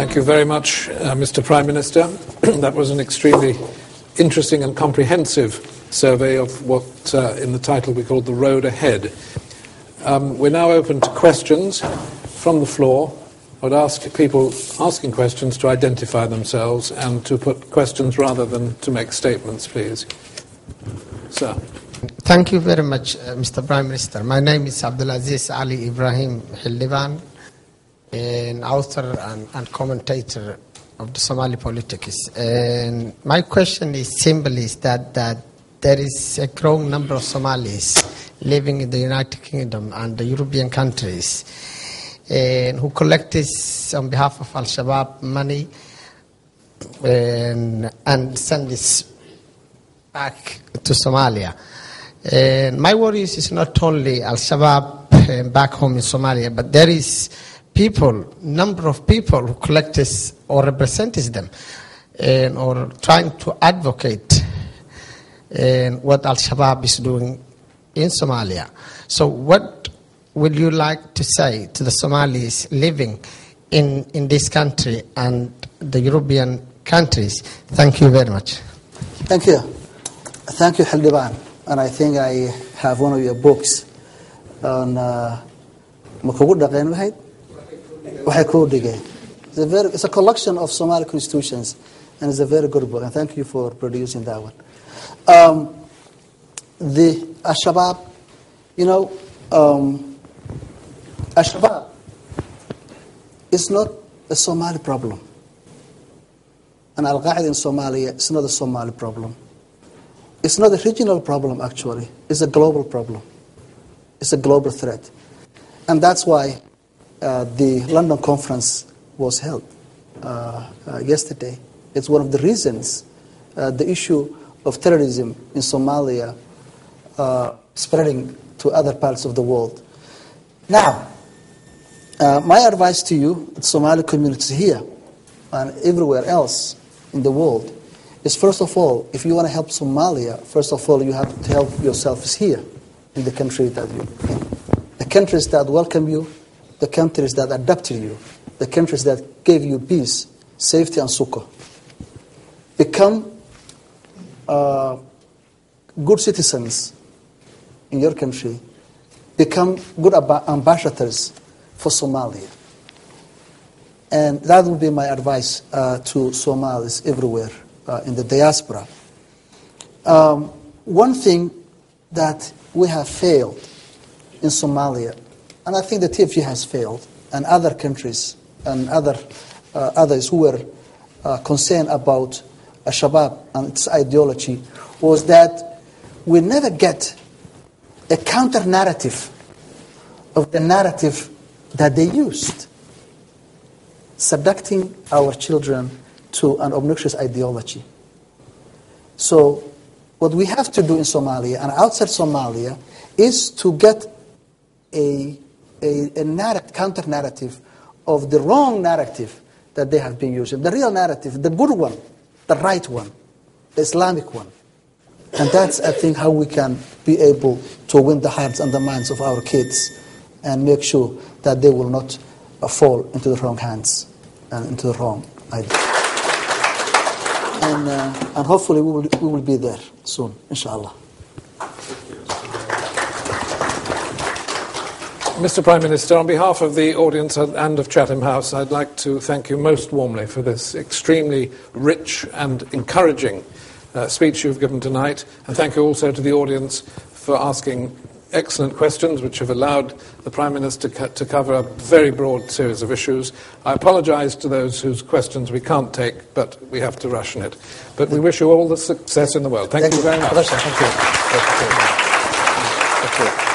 Thank you very much, Mr. Prime Minister. That was an extremely interesting and comprehensive survey of what in the title we called The Road Ahead. We're now open to questions from the floor. I would ask people asking questions to identify themselves and to put questions rather than to make statements, please. Sir. Thank you very much, Mr. Prime Minister. My name is Abdulaziz Ali Ibrahim Xildhiban, an author and commentator of the Somali politics. And my question is simply that there is a growing number of Somalis living in the United Kingdom and the European countries who collect this on behalf of Al-Shabaab money and send this back to Somalia. And my worry is not only Al-Shabaab back home in Somalia, but there is number of people who collect this or represent them or trying to advocate what Al-Shabaab is doing in Somalia. So what would you like to say to the Somalis living in this country and the European countries? Thank you very much. Thank you. Thank you, Xildhiban. And I think I have one of your books on it's a collection of Somali constitutions, and it's a very good book, and thank you for producing that one. The Al-Shabaab, Al-Shabaab is not a Somali problem. And Al-Qaeda in Somalia is not a Somali problem. It's not a regional problem, actually. It's a global problem. It's a global threat. And that's why the London conference was held yesterday. It's one of the reasons the issue of terrorism in Somalia spreading to other parts of the world. Now, my advice to you, the Somali communities here and everywhere else in the world, is first of all, if you want to help Somalia, first of all, you have to help yourselves here in the country that you're in. The countries that welcome you, the countries that adopted you, the countries that gave you peace, safety, and succor. Become good citizens in your country. Become good ambassadors for Somalia. And that would be my advice to Somalis everywhere in the diaspora. One thing that we have failed in Somalia, and I think the TFG has failed, and other countries and others who were concerned about Al-Shabaab and its ideology, was that we never get a counter-narrative of the narrative that they used, seducting our children to an obnoxious ideology. So what we have to do in Somalia and outside Somalia is to get a counter-narrative of the wrong narrative that they have been using. The real narrative, the good one, the right one, the Islamic one. And that's, I think, how we can be able to win the hearts and the minds of our kids and make sure that they will not fall into the wrong hands and into the wrong idea. And hopefully we will be there soon, inshallah. Mr. Prime Minister, on behalf of the audience and of Chatham House, I'd like to thank you most warmly for this extremely rich and encouraging speech you've given tonight, and thank you also to the audience for asking excellent questions which have allowed the Prime Minister to cover a very broad series of issues. I apologise to those whose questions we can't take, but we have to ration it. But we wish you all the success in the world. Thank you very much. Thank you.